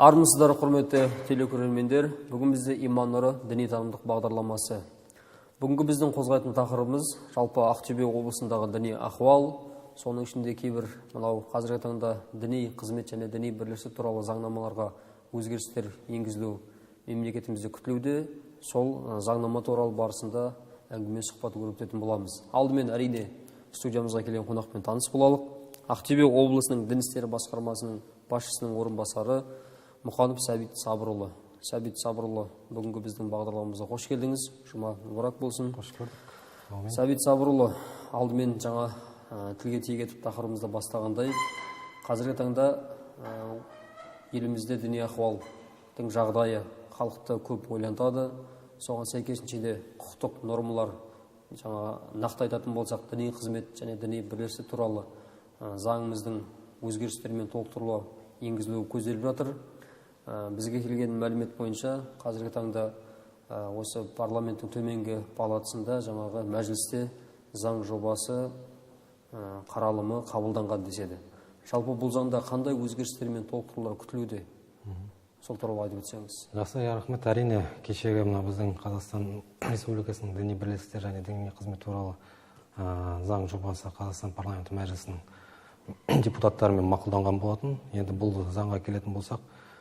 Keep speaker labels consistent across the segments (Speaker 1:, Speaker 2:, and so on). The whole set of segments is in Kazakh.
Speaker 1: Армысыздар, құрметті телекөрермендер. Бүгін бізде иман нұры діни танымдық бағдарламасы. Бүгінгі біздің қозғайтын тақырыбымыз жалпы Ақтөбе облысындағы діни ахуал, соның ішінде кейбір қазіргі таңда діни қызмет және діни бірлестік туралы заңнамаларға өзгерістер енгізілу мемлекетімізде күтілуде. Сол заңнама туралы барысында әңгіме сұхбат өрбітетін боламыз. Алдымен әрине студиямызға келген қонақпен таныс болалық. Ақтөбе облысының дін істері басқармасының басшысының орынбасары Мұқанов Сәбит Сабырұлы. Сәбит Сабырұлы, бүгінгі біздің бағдарламамызға қош келдіңіз. Жұма мүбәрак болсын.
Speaker 2: Қош көрдік.
Speaker 1: Сәбит Сабырұлы, алдымен жаңа тілге тиек етіп тақырыбымызды бастағандай, қазіргі таңда елімізде діни ахуалдың жағдайы халықты көп ойлантады. Соған сәйкесінше де құқықтық нормалар, жаңа нақты айтатын болсақ, діни қызмет және діни бірлестік туралы заңымыздың өзгерістер мен толықтырулар енгізілуі көзделіп жатыр. Бізге келген мәлімет бойынша қазіргі таңда осы парламенттің төменгі палатасында жаңағы мәжілісте заң жобасы қаралымы қабылданған деседі. Жалпы бұл заңда қандай өзгерістер мен толықтырулар күтілуде? Сол туралы айтып өтсеңіз.
Speaker 2: Жақсы, рахмет. Әрине кешегі біздің Қазақстан Республикасының діни бірлестіктер және діни қызмет туралы заң жобасы Қазақстан парламенті мәжілісінің депутаттарымен мақұлданған болатын. Енді бұл заңға келетін болсақ,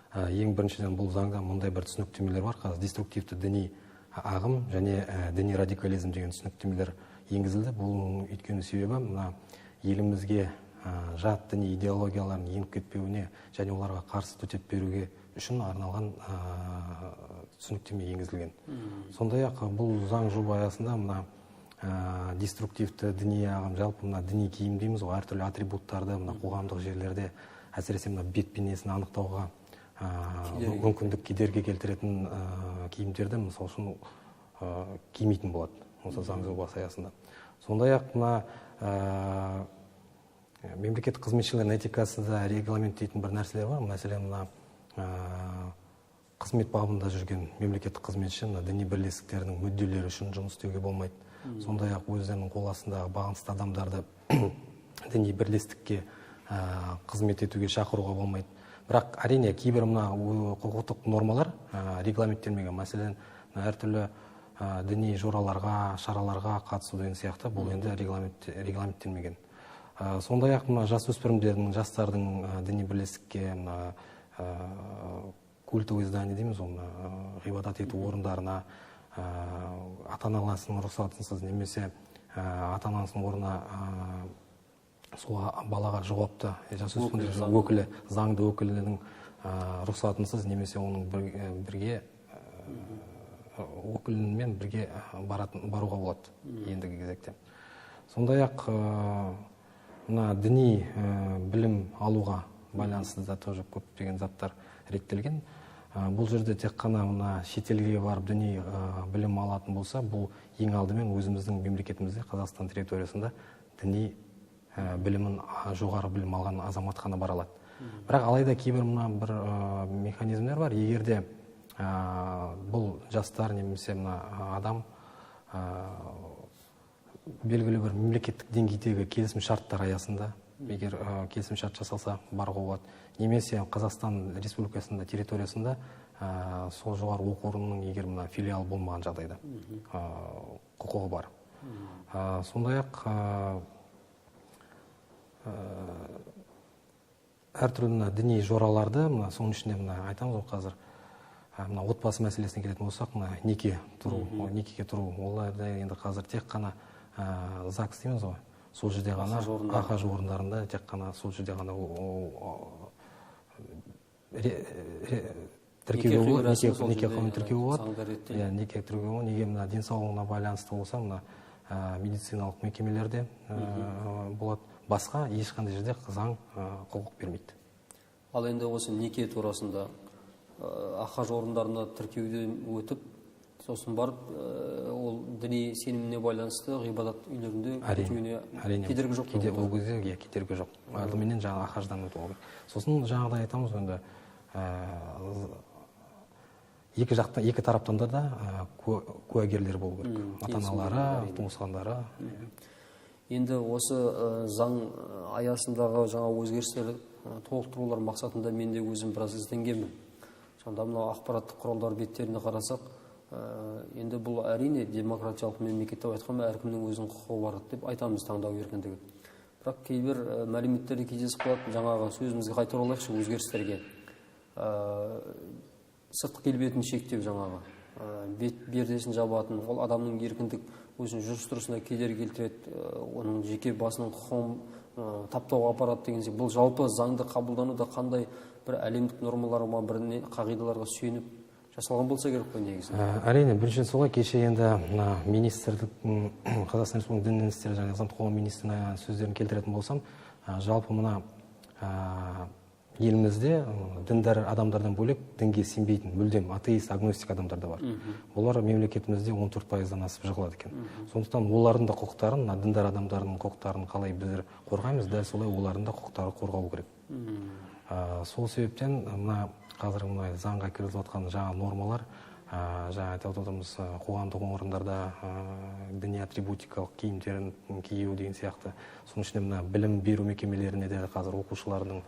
Speaker 2: ең біріншіден бұл заңда мұндай бір түсініктемелер бар. Қазір деструктивті діни ағым және діни радикализм деген түсініктемелер енгізілді. Бұл өйткені себебі елімізге жат діни идеологияларын еніп кетпеуіне және оларға қарсы төтеп беруге үшін арналған түсініктеме енгізілген. Сондай-ақ бұл заң жоба аясында деструктивті діни ағым, жалпы діни киім дейміз ғой, әртүрлі атрибуттарды қоғамдық жерлерде әсіресе бет бейнесін анықтауға мүмкіндік кедергі келтіретін киімдерді мысалы үшін кимейтін болады осы заң жобасы аясында. Сондай-ақ мемлекеттік қызметшілердің этикасында регламенттейтін бір нәрселер бар. Мәселен, қызмет бабында жүрген мемлекеттік қызметші діни бірлестіктердің мүдделері үшін жұмыс істеуге болмайды. Сондай-ақ өздерінің қол астындағы бағынысты адамдарды діни бірлестікке қызмет етуге шақыруға болмайды. Бірақ әрине кейбір құқықтық нормалар регламенттелмеген. Мәселен, әртүрлі діни жораларға, шараларға қатысу деген сияқты бұл енді регламенттелмеген. Сондай-ақ жасөспірімдердің, жастардың діни бірлестікке культовый здание дейміз, ғибадат ету орындарына ата-анасының рұқсатынсыз немесе ата-анасының орнына сол балаға жауапты жасөспірімдер өкілі, заңды өкілінің рұқсатынсыз немесе оның бірге өкілімен бірге баруға болады ендігі кезекте. Сондай-ақ діни білім алуға байланысты да тоже көптеген заттар реттелген. Бұл жерде тек қана шетелге барып діни білім алатын болса, бұл ең алдымен өзіміздің мемлекетімізде, Қазақстан территориясында діни білімін жоғары білім алған азамат қана бара алады. Бірақ алайда кейбір бір механизмдер бар. Егерде бұл жастар немесе адам белгілі бір мемлекеттік деңгейдегі келісім шарттар аясында, егер келісім шарт жасалса баруға болады, немесе Қазақстан Республикасында территориясында сол жоғары оқу орнының егер филиал болмаған жағдайда құқығы бар. Сондай-ақ әртүрлі діни жораларды, соның ішінде айтамыз ғой қазір, отбасы мәселесіне келетін болсақ, некеге тұру, оларда енді қазір тек қана ЗАГС дейміз ғой, сол жерде ғана, ахаж орындарында тек қана сол жерде ғана тіркеуге болады. Неге денсаулығына байланысты болса, медициналық мекемелерде болады. Басқа ешқандай жерде заң құқық бермейді.
Speaker 1: Ал енді осы неке турасында ахаж орындарына тіркеуден өтіп, сосын барып, ол діни сеніміне байланысты ғибадат үйлерінде өтуіне кедергі жоқ.
Speaker 2: Ол кезде кедергі жоқ. Алдыменен жаңа ахаждан өту керек. Сосын жаңағыдай айтамыз, енді екі тараптан да куәгерлер болу керек. Ата-аналары, туысқандары.
Speaker 1: Енді осы заң аясындағы жаңа өзгерістер толықтырулар мақсатында мен де өзім біраз ізденгенмін. Анда мына ақпараттық құралдар беттеріне қарасақ, енді бұл әрине демократиялық мемлекет деп айтқанда әркімнің өзінің құқығы бар деп айтамыз, таңдау еркіндігі. Бірақ кейбір мәліметтерде кездесіп қалады, жаңағы сөзімізге қайтып оралайықшы, өзгерістерге. Сыртқы келбетін шектеу, жаңағы пердесін жабатын, ол адамның еркіндік өзінің жүріс-тұрысына кедергі келтіреді, оның жеке басының құқығын таптауға апарады деген сияқты. Бұл жалпы заңды қабылдануда қандай бір әлемдік нормаларға, бір қағидаларға сүйеніп жасалған болса керек қой негізі.
Speaker 2: Әрине, бірінші солай. Кеше енді министрлік, Қазақстан Республикасының дін істері және азаматтық қоғам министрінің сөздерін келтіретін болсам, жалпы мына елімізде діндар адамдардан бөлек дінге сенбейтін, мүлдем атеист, агностик адамдар да бар. Олар мемлекетімізде 14%-дан асып жығылады екен. Сондықтан олардың да құқықтарын, діндар адамдардың құқықтарын қалай біздер қорғаймыз, дәл солай олардың да құқықтары қорғалу керек. Сол себептен мына қазір мына заңға кіргізіп жатқан жаңа нормалар, жаңа айтып отырмыз, қоғамдық орындарда діни атрибутикалық киімдерін кию деген сияқты. Соның ішінде мына білім беру мекемелеріне де қазір оқушылардың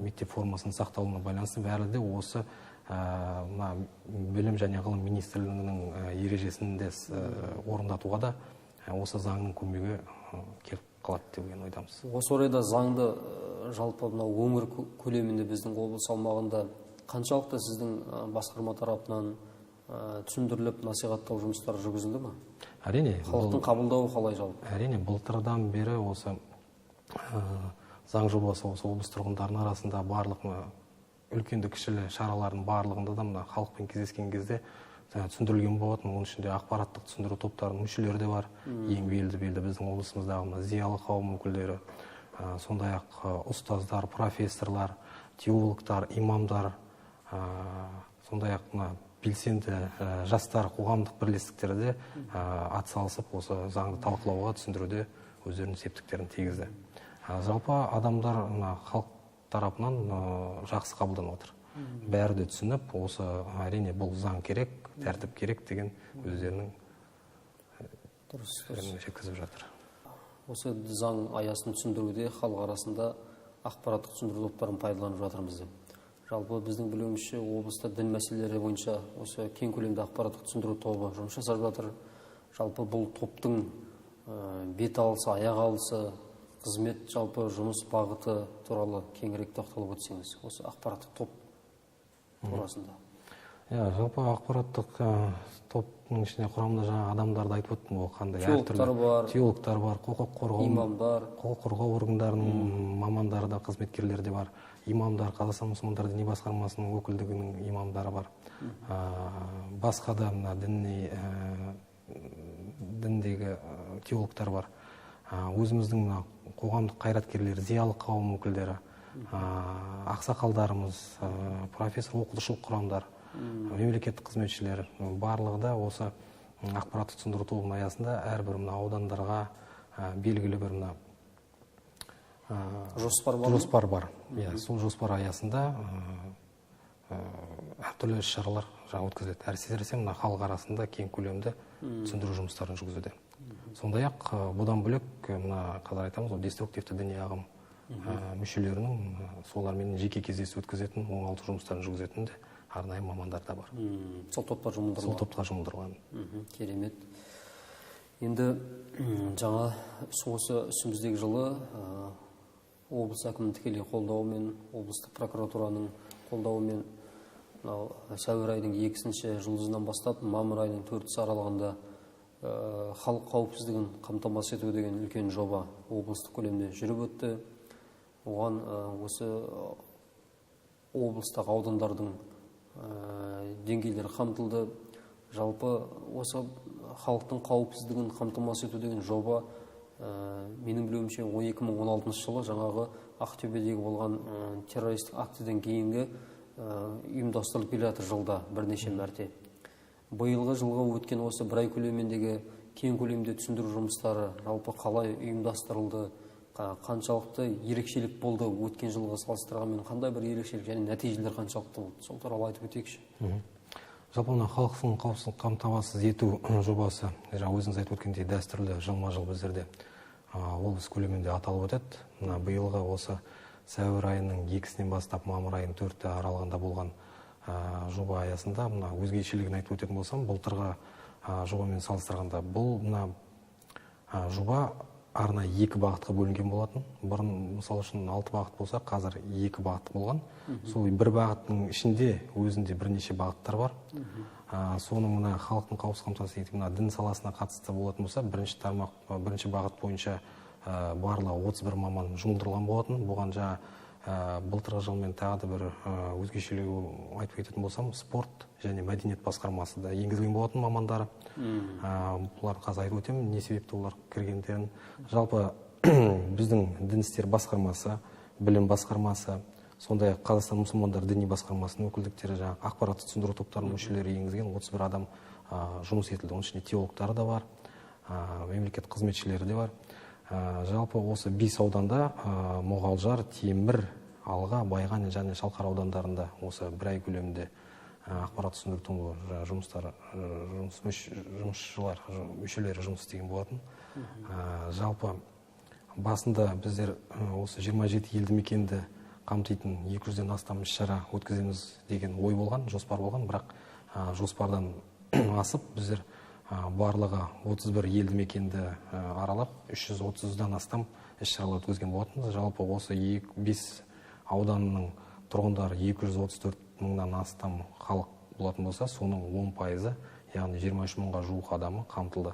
Speaker 2: мектеп формасының сақталуына байланысты бәрі де осы білім және ғылым министрлігінің ережесінде орындатуға да осы заңның көмегі келіп қалады деген ойдамыз.
Speaker 1: Осы орайда заңды жалпы мынау өңір көлемінде біздің облыс аумағында қаншалықты сіздің басқарма тарапынан түсіндіріліп насихаттау жұмыстары жүргізілді ме?
Speaker 2: Әрине.
Speaker 1: Халықтың қабылдауы қалай жалпы?
Speaker 2: Әрине, былтырдан бері осы заң жобасы осы облыс тұрғындарының арасында барлық үлкенді кішілі шаралардың барлығында да мына халықпен кездескен кезде түсіндірілген болатын. Оның ішінде ақпараттық түсіндіру топтарының мүшелері де бар. Ең белді біздің облысымыздағы зиялы қауым өкілдері, сондай-ақ ұстаздар, профессорлар, теологтар, имамдар, сондай-ақ белсенді жастар қоғамдық бірлестіктерде атсалысып осы заңды талқылауға, түсіндіруде өздерінің септіктерін тигізді. Жалпы адамдар халық тарапынан жақсы қабылданып отыр. Бәрі де түсініп, осы әрине бұл заң керек, тәртіп керек деген өздерінің жеткізіп жатыр.
Speaker 1: Осы заң аясын түсіндіруде халық арасында ақпараттық түсіндіру топтарын пайдаланып жатырмыз деп. Жалпы біздің білуімізше облыста дін мәселелері бойынша осы кең көлемді ақпараттық түсіндіру тобы жұмыс жасап жатыр. Жалпы бұл топтың бет алысы, аяқ алысы, қызмет, жалпы жұмыс бағыты туралы кеңірек тоқталып өтсеңіз, осы ақпараттық топ турасында.
Speaker 2: Жалпы ақпараттық топтың ішінде құрамында жаңа адамдарды айтып өттім, ол қандай теологтар бар, құқық қорғау органдарының мамандары да, қызметкерлері де бар. Имамдар, Қазақстан мұсылмандар діни басқармасының өкілдігінің имамдары бар. Басқа да діндегі теологтар бар. Өзіміздің қоғамдық қайраткерлер, зиялы қауым өкілдері, ақсақалдарымыз, профессор, оқытушылық құрамдар, мемлекеттік қызметшілер, барлығы да осы ақпараттық түсіндіру тобының аясында әрбір аудандарға белгілі бір жоспар бар. Сол жоспар аясында әртүрлі шаралар өткізіледі. Әсіресе халық арасында кең көлемді түсіндіру жұмыстарын жүргізуде. Сондай-ақ бұдан бөлек қазір айтамыз, деструктивті діни ағым мүшелерінің солармен жеке кездесу өткізетін, оңалту жұмыстарын жүргізетін де арнайы мамандар да бар.
Speaker 1: Сол топтар
Speaker 2: жұмылдырылған.
Speaker 1: Керемет. Енді жаңа осы үстіміздегі жылы облыс әкімінің тікелей қолдауымен, облыстық прокуратураның қолдауымен сәуір айдың 2-ші жұлдызынан бастап мамыр айының 4-сі аралығында халық қауіпсіздігін қамтамасыз ету деген үлкен жоба облыстық көлемде жүріп өтті. Оған осы облыстағы аудандардың деңгейлері қамтылды. Жалпы осы халықтың қауіпсіздігін қамтамасыз ету деген жоба менің білуімше 2016 жылы жаңағы Ақтөбедегі болған террористік актіден кейінгі ұйымдастырылып келе жатыр жылда бірнеше мәрте. Биылғы жылға өткен осы бір ай көлеміндегі кең көлемде түсіндіру жұмыстары жалпы қалай ұйымдастырылды, қаншалықты ерекшелік болды, өткен жылға салыстырғанмен қандай бір ерекшелік және нәтижелер қаншалықты болды, сол туралы айтып өтейікші.
Speaker 2: Жалпы халықтың қауіпсіздігін қамтамасыз ету жобасы, өзіңіз айтып өткендей, дәстүрлі жылма-жыл біздерде облыс көлемінде аталып өтеді. Биылғы осы сәуір айының 2-сінен бастап мамыр айының 4-і аралығында болған жоба аясында мына өзгешелігін айтып өтетін болсам, былтырғы жобамен салыстырғанда бұл мына жоба арнайы 2 бағытқа бөлінген болатын. Бұрын мысалы үшін 6 бағыт болса, қазір 2 бағыт болған. Сол 1 бағыттың ішінде өзінде бірнеше бағыттар бар. Соның мына халықтың қауіпсіз қамтамасыз ету мына дін саласына қатысты болатын болса, бірінші бағыт бойынша барлығы 31 маман жұмылдырылған болатын. Бұған былтырғы жылмен тағы да бір өзгешелігі айтып кететін болсам, спорт және мәдениет басқармасы да енгізілген болатын мамандары. Бұлар қазір айтып өтемін, не себепті олар кіргендерін. Жалпы біздің дін істер басқармасы, білім басқармасы, сондай Қазақстан мұсылмандар діни басқармасының өкілдіктері, ақпаратты түсіндіру топтарының мүшелері енгізген 31 адам жұмыс етілді. Оның ішінде теологтары да бар, мемлекет қызметшілері де бар. Жалпы осы 5 ауданда Мұғалжар, Темір, Алға, Байған және Шалқар аудандарында осы 1 ай көлемінде ақпарат түсіндіру жұмысшылар, мүшелері жұмыс істеген болатын. Жалпы басында біздер осы 27 елді мекенді қамтитын 200-ден астам іс-шара өткіземіз деген ой болған, жоспар болған, бірақ жоспардан асып біздер барлығы 31 елді мекенді аралап 330-дан астам іс-шаралар өткізген болатын. Жалпы осы 5 ауданның тұрғындары 234 мыңнан астам халық болатын болса, соның 10%, яғни 23 мыңға жуық адамы қамтылды.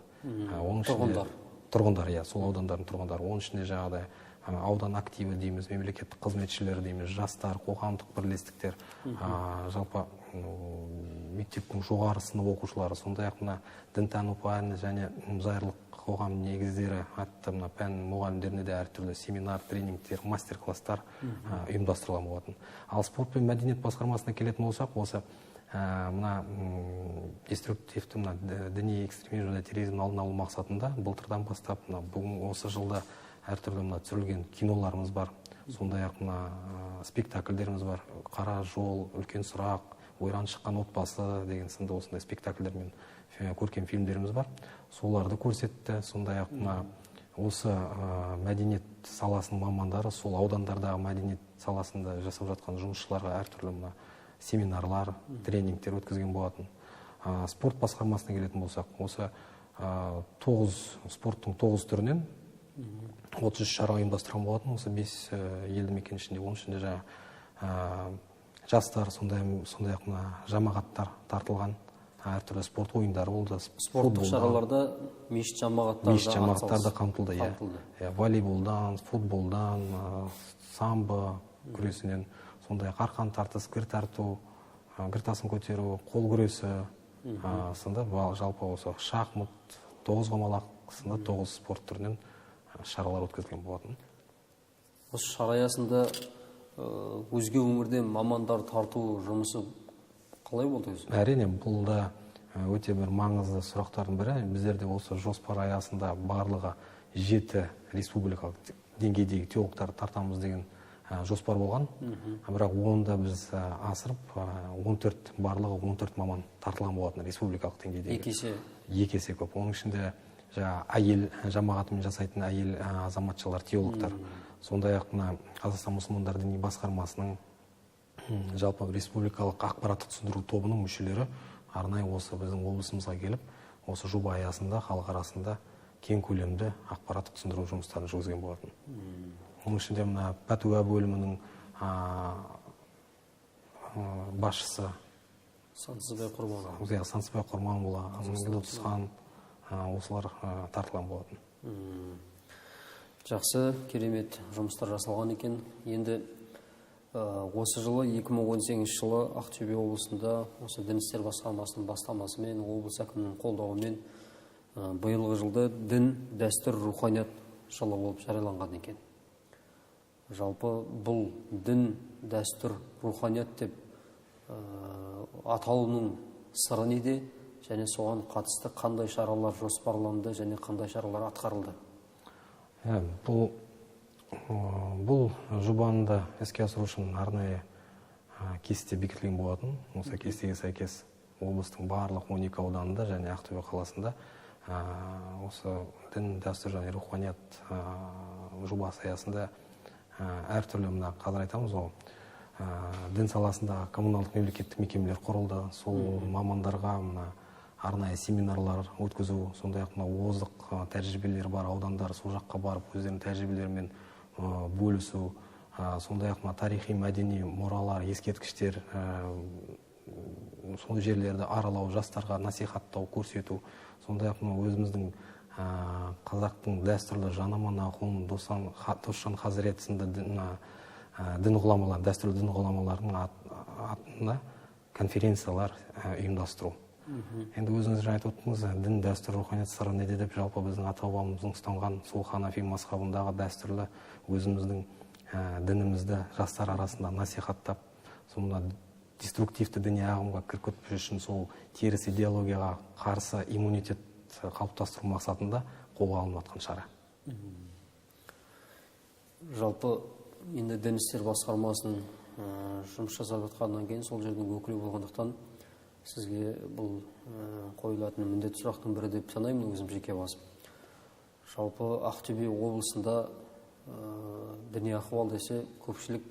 Speaker 2: Тұрғындар, сол аудандардың тұрғындары. Оның ішінде жаңағыдай аудан активі дейміз, мемлекеттік қызметшілер дейміз, жастар, қоғамдық бірлестіктер, жалпы мектептің жоғары сынып оқушылары, сондай-ақ мына дінтану пәні және зайырлық қоғам негіздері атты мына пән мұғалімдеріне де әртүрлі семинар, тренингтер, мастер-класстар ұйымдастырылған болатын. Ал спорт пен мәдениет басқармасына келетін болсақ, осы мына деструктивті діни экстремизм және терроризмнің алдын алу мақсатында былтырдан бастап бүгін осы жылда әртүрлі түсірілген киноларымыз бар. Сондай-ақ спектакльдеріміз бар. Қара жол, үлкен сұрақ, ойран шыққан отбасы деген сынды осындай спектакльдер мен көркем фильмдеріміз бар. Соларды көрсетті. Сондай-ақ осы мәдениет саласының мамандары сол аудандардағы мәдениет саласында жасап жатқан жұмысшыларға әртүрлі семинарлар, тренингтер өткізген болатын. Спорт басқармасына келетін болсақ, осы спорттың 9 түрінен 33 шара ұйымдастырған болатын. Осы 5 елді мекен ішінде, оның ішінде жастар, сондай-ақ жамағаттар тартылған әртүрлі спорт ойындары болды.
Speaker 1: Спорттық шараларда мешіт
Speaker 2: жамағаттар да қамтылды. Волейболдан, футболдан, самбо күресінен, сондай-ақ арқан тартыс, гір тарту, гір тасын көтеру, қол күресі сынды, жалпы осы шахмат, 9 қамалақ сынды 9 спорт түрінен шаралар өткізілген болатын.
Speaker 1: Осы шара аясында өзге өңірден мамандар тарту жұмысы қалай болды өзі?
Speaker 2: Әрине, бұл да өте бір маңызды сұрақтардың бірі. Біздерде осы жоспар аясында барлығы 7 республикалық деңгейдегі теологтар тартамыз деген жоспар болған. Бірақ онда біз асырып, барлығы 14 маман тартылған болатын республикалық деңгейдегі. 2 есе көп. Оның ішінде әйел жамағатымен жасайтын әйел азаматшалар, теологтар. Сондай-ақ Қазақстан мұсылмандар діни басқармасының жалпы республикалық ақпаратты түсіндіру тобының мүшелері арнайы осы біздің облысымызға келіп, осы жоба аясында халық арасында кең көлемді ақпаратты түсіндіру жұмыстарын жүргізген болатын. Оның ішінде пәтуа бөлімінің басшысы
Speaker 1: Сансызбай
Speaker 2: Құрманұлы, Ғылыпсхан, осылар тартылған болатын.
Speaker 1: Жақсы, керемет жұмыстар жасалған екен. Енді осы жылы 2018 жылы Ақтөбе облысында осы дін істер басқармасының бастамасымен, облыс әкімінің қолдауымен биылғы жылда дін, дәстүр, руханият жылы болып жарияланған екен. Жалпы бұл дін, дәстүр, руханият деп аталуының сыры неде, және соған қатысты қандай шаралар жоспарланды және қандай шаралар атқарылды?
Speaker 2: Бұл жобаны да іске асыру үшін арнайы кесте бекітілген болатын. Осы кестеге сәйкес облыстың барлық 12 ауданында және Ақтөбе қаласында осы дін, дәстүр және руханият жобасы аясында әртүрлі қазір айтамыз, дін саласындағы коммуналдық мемлекеттік мекемелер құрылды. Сол мамандарға мына арнайы семинарлар өткізу, сондай-ақ мына озық тәжірибелер бар аудандар сол жаққа барып өздерінің тәжірибелерімен бөлісу, сондай-ақ мына тарихи мәдени мұралар, ескерткіштер, сол жерлерді аралау, жастарға насихаттау, көрсету, сондай-ақ мына өзіміздің қазақтың дәстүрлі жанаман ақылын Досжан Хазірет сынды дін ғұламалар, дәстүрлі дін ғұламаларының атында конференциялар ұйымдастыру. Енді өзіңіз жаңа айтып отырдыңыз, дін, дәстүр, руханият сыры неде деп, жалпы біздің ата-бабамыздың ұстанған сол ханафи мазхабындағы дәстүрлі өзіміздің дінімізді жастар арасында насихаттап, сонда деструктивті діни ағымға кіргізбеу үшін сол теріс идеологияға қарсы иммунитет қалыптастыру мақсатында қолға алынып жатқан шара.
Speaker 1: Жалпы енді дін істер басқармасының жұмыс жасап жатқаннан кейін сол жердің өкілі болғандықтан сізге бұл қойылатын міндет сұрақтың бірі деп санаймын өзім жеке басым. Жалпы Ақтөбе облысында діни ахуал десе, көпшілік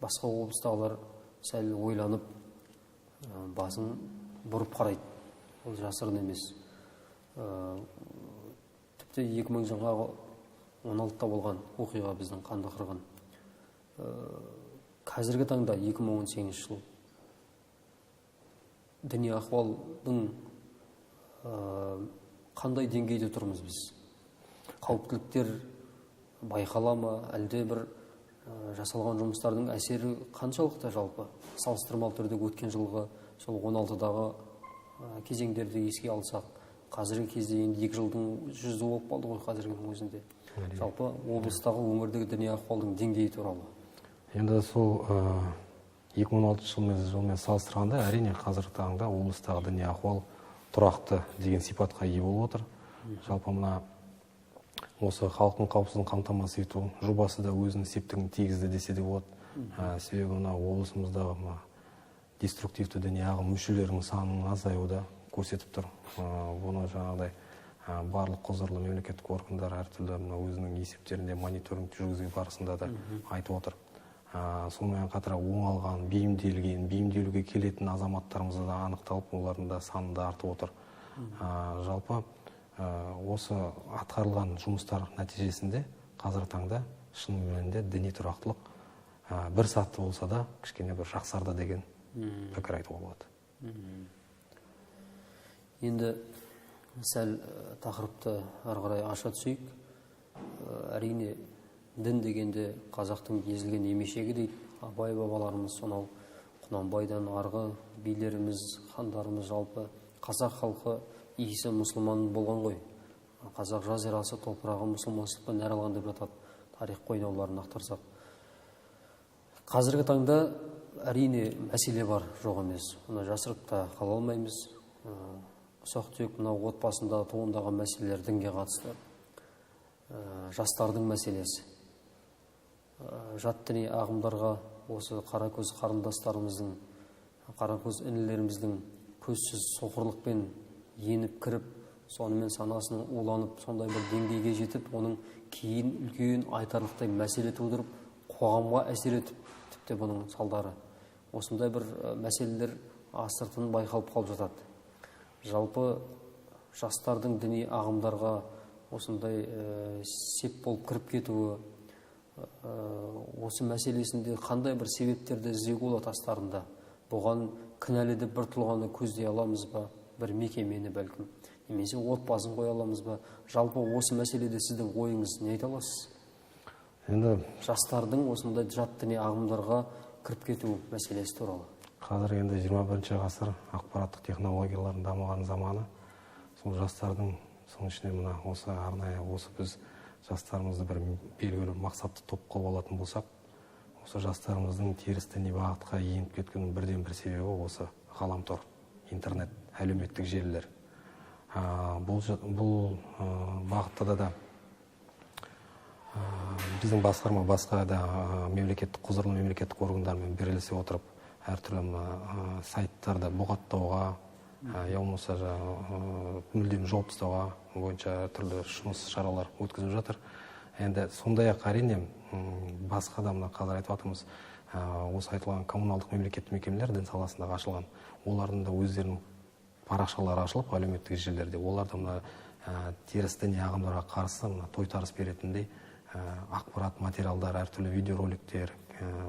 Speaker 1: басқа облыстағылар сәл ойланып, басын бұрып қарайды. Ол жасырын емес. Тіпті 2000 жылғы 16-та болған оқиға біздің қанды қырған. Қазіргі таңда 2018 жыл діни ахуалдың қандай деңгейде тұрмыз біз? Қауіптіліктер байқала ма, әлде бір жасалған жұмыстардың әсері қаншалықты жалпы? Салыстырмалы түрде өткен жылғы сол 16-дағы кезеңдерді еске алсақ, қазіргі кезде енді 2 жылдың 100 болып қалды ғой қазіргінің өзінде. Жалпы облыстағы өңірдегі діни ахуалдың деңгейі туралы.
Speaker 2: Енді сол 2016 жылмен салыстырғанда, әрине қазіргі таңда облыстағы діни ахуал тұрақты деген сипатқа ие болып отыр. Жалпы мына осы халықтың қауіпсіздігін қамтамасыз ету жобасы да өзінің септігін тигізді десе де болады. Себебі мына облысымыздағы деструктивті діни ағым мүшелерінің санының азаюы көрсетіп тұр. Бұны жаңағыдай барлық құзырлы мемлекеттік органдар әртүрлі өзінің есептерінде мониторинг жүргізу барысында да айтып отыр. Сонымен қатар оңалған, бейімделуге келетін азаматтарымызды да анықталып, олардың да саны да артып отыр. Жалпы осы атқарылған жұмыстар нәтижесінде қазіргі таңда шын мәнінде діни тұрақтылық бір сатты болса да кішкене бір жақсарды деген пікір айтуға болады.
Speaker 1: Енді сәл тақырыпты ары қарай аша түсейік. Әрине дін дегенде қазақтың езілген емешегі дейді. Абай бабаларымыз сонау Құнанбайдан арғы билеріміз, хандарымыз, жалпы қазақ халқы иісі мұсылман болған ғой. Қазақ жазирасы топырағы мұсылманшылықпен нәр алған деп жатады тарих қойнауларын ақтарсақ. Қазіргі таңда әрине мәселе бар, жоқ емес. Оны жасырып та қала алмаймыз. Ұсақ-түйек мына отбасында туындаған мәселелер дінге қатысты. Жастардың мәселесі. Жат діни ағымдарға осы қаракөз қарындастарымыздың, қаракөз інілеріміздің көзсіз соқырлықпен еніп кіріп, сонымен санасының уланып, сондай бір деңгейге жетіп, оның кейін үлкен айтарлықтай мәселе тудырып, қоғамға әсер етіп, тіпті бұның салдары. Осындай бір мәселелер астыртын байқалып қалып жатады. Жалпы жастардың діни ағымдарға осындай сеп болып кіріп кетуі, осы мәселесінде қандай бір себептерді іздеуге болады астарында? Бұған кінәлі деп бір тұлғаны көздей аламыз ба? Бір мекемені бәлкім, немесе отбасын қоя аламыз ба? Жалпы осы мәселеде сіздің ойыңыз не айта аласыз?
Speaker 2: Енді
Speaker 1: жастардың осындай жат діни ағымдарға кіріп кету мәселесі туралы.
Speaker 2: Қазір енді 21 ғасыр ақпараттық технологиялардың дамыған заманы. Сол жастардың соның ішіне мына осы арнайы осы біз жастарымызды бір белгілі мақсатты топ қылып алатын болсақ, осы жастарымыздың теріс діни бағытқа еніп кеткенінің бірден бір себебі осы ғаламтор, интернет, әлеуметтік желілер. Бұл бағытта да біздің басқарма басқа да құзырлы мемлекеттік органдармен бірлесе отырып, әртүрлі сайттарды бұғаттауға, болмаса мүлдем жауып тастауға бойынша түрлі жұмыс шаралар өткізіп жатыр. Енді сондай-ақ әрине басқа да қазір айтып жатырмыз, осы айтылған коммуналдық мемлекеттік мекемелер дін саласындағы ашылған. Олардың да өздерінің парақшалары ашылып әлеуметтік желілерде. Оларда мына теріс діни ағымдарға қарсы тойтарыс беретіндей ақпарат материалдар, әртүрлі видеороликтер,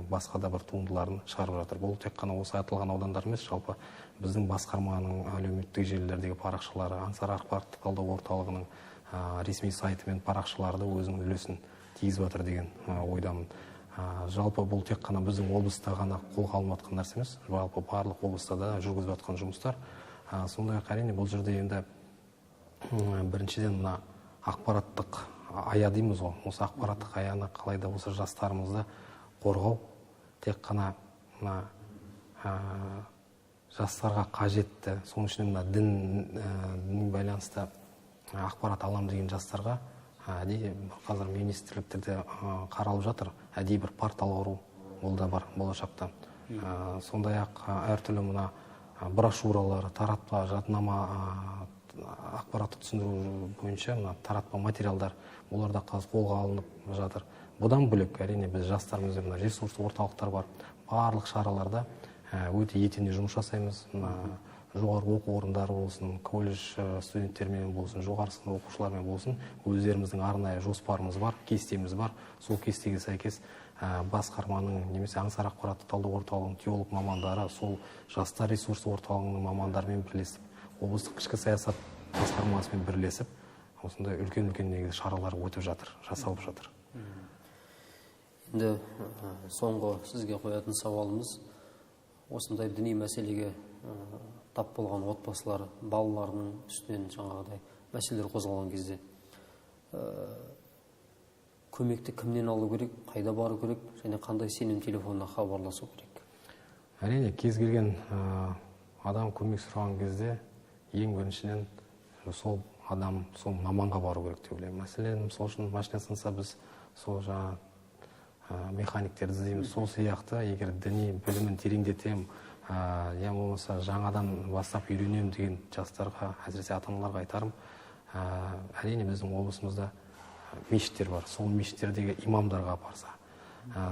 Speaker 2: басқа да бір туындыларын шығарып жатыр. Бұл тек қана осы айтылған аудандар емес, жалпы біздің басқарманың әлеуметтік желілердегі парақшалары, Аңсар ақпараттық талдау орталығының ресми сайты мен парақшалары да өзінің үлесін тигізіп жатыр деген ойдамын. Жалпы бұл тек қана біздің облыста ғана қолға алынып жатқан нәрсе емес, жалпы барлық облыста да жүргізіп жатқан жұмыстар. Сондай-ақ әрине бұл жерде енді біріншіден мына ақпараттық ая дейміз ғой. Осы ақпараттық аяны қалай да осы жастарымызды қорғау, тек қана мына жастарға қажетті, соның ішінде мына діннің байланысты ақпарат алам деген жастарға әдейі қазір министрліктерде қаралып жатыр, әдейі бір портал құру, ол да бар болашақта. Сондай-ақ әртүрлі мына брошюралар, таратпа, жаднама, ақпаратты түсіндіру бойынша таратпа материалдар, олар да қазір қолға алынып жатыр. Бұдан бөлек әрине біз жастарымызда мына ресурс орталықтар бар. Барлық шараларда өте етене жұмыс жасаймыз. Жоғарғы оқу орындары болсын, колледж студенттермен болсын, жоғары сынып оқушылармен болсын, өздеріміздің арнайы жоспарымыз бар, кестеміз бар. Сол кестеге сәйкес басқарманың немесе Аңсар ақпаратты талдау орталығының теолог мамандары, сол жастар ресурсы орталығының мамандарымен бірлесіп, облыстық ішкі саясат басқармасымен бірлесіп, осындай үлкен-үлкен негізі шаралар өтіп жатыр, жасалып жатыр.
Speaker 1: Енді соңғы сізге қоятын сауалымыз, осындай діни мәселеге тап болған отбасылар, балаларының үстінен жаңағыдай мәселелер қозғалған кезде көмекті кімнен алу керек, қайда бару керек, және қандай сенім телефонына хабарласу керек?
Speaker 2: Әрине, кез келген адам көмек сұраған кезде ең біріншіден сол адам, сол маманға бару керек деп ойлаймын. Мәселен, сол үшін машина сынса біз сол жаңа механиктерді іздейміз. Сол сияқты, егер діни білімін тереңдетем, я болмаса жаңадан бастап үйренем деген жастарға, әсіресе ата-аналарға айтарым, әрине біздің облысымызда мешіттер бар. Сол мешіттердегі имамдарға апарса,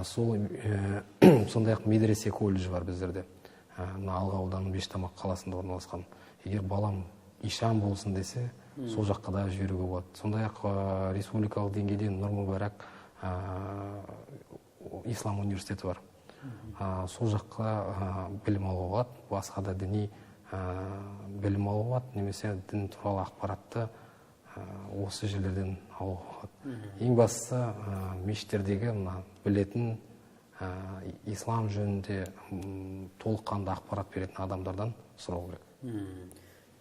Speaker 2: сондай-ақ медресе колледж бар біздерде. Алға ауданының Бештамақ қаласында орналасқан. Егер балам ишан болсын десе, сол жаққа да жіберуге болады. Сондай-ақ республикалық деңгейден Нұр Мүбәрак ислам университеті бар. Сол жаққа білім алуға болады, басқа да діни білім алуға болады, немесе дін туралы ақпаратты осы жерлерден алуға болады. Ең бастысы мешіттердегі білетін ислам жөнінде толыққанды ақпарат беретін адамдардан сұрау керек.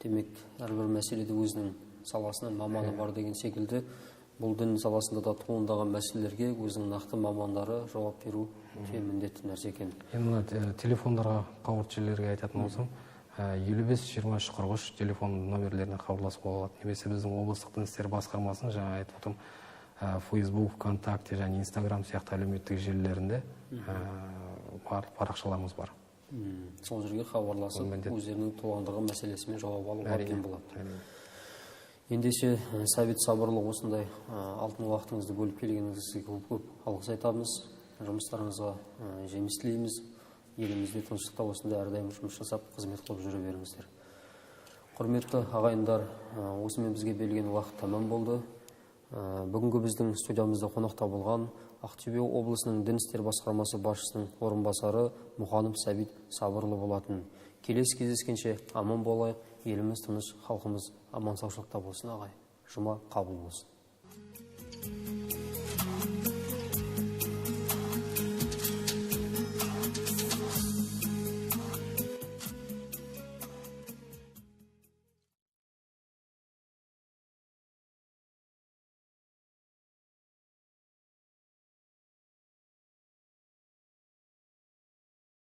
Speaker 1: Демек, әрбір мәселеде өзінің саласынан маманы бар деген секілді, бұл дін саласында да туындаған мәселелерге өзінің нақты мамандары жауап беру міндетті нәрсе екен.
Speaker 2: Енді телефондарға, қауыртшылерге айтатын болсам, 55-23-43 телефон номерлеріне хабарласуға болады. Немесе біздің облыстық дін істері басқармасының жаңа айтып отырмын, Facebook, ВКонтакте және Instagram сияқты әлеуметтік желілерінде парақшаларымыз бар.
Speaker 1: Сол жерге хабарласып, өздерінің толғандырған мәселесімен жауап алуға әбден болады. Ендеше Сәбит Сабырлы, осындай алтын уақытыңызды бөліп келгеніңізге көп алғыс айтамыз. Жұмыстарыңызға жеміс тілейміз. Елімізде тыныштықта осындай әрдайым жұмыс жасап, қызмет қылып жүре беріңіздер. Құрметті ағайындар, осымен бізге берілген уақыт тамам болды. Бүгінгі біздің студиямызда қонақта болған Ақтөбе облысының дін істер басқармасы басшысының орынбасары Мұханов Сәбит Сабырлы болатын. Келесі кездескенше аман болайық, еліміз тыныш, халқымыз аман саушылықта болсын ағай. Жұма қабыл болсын.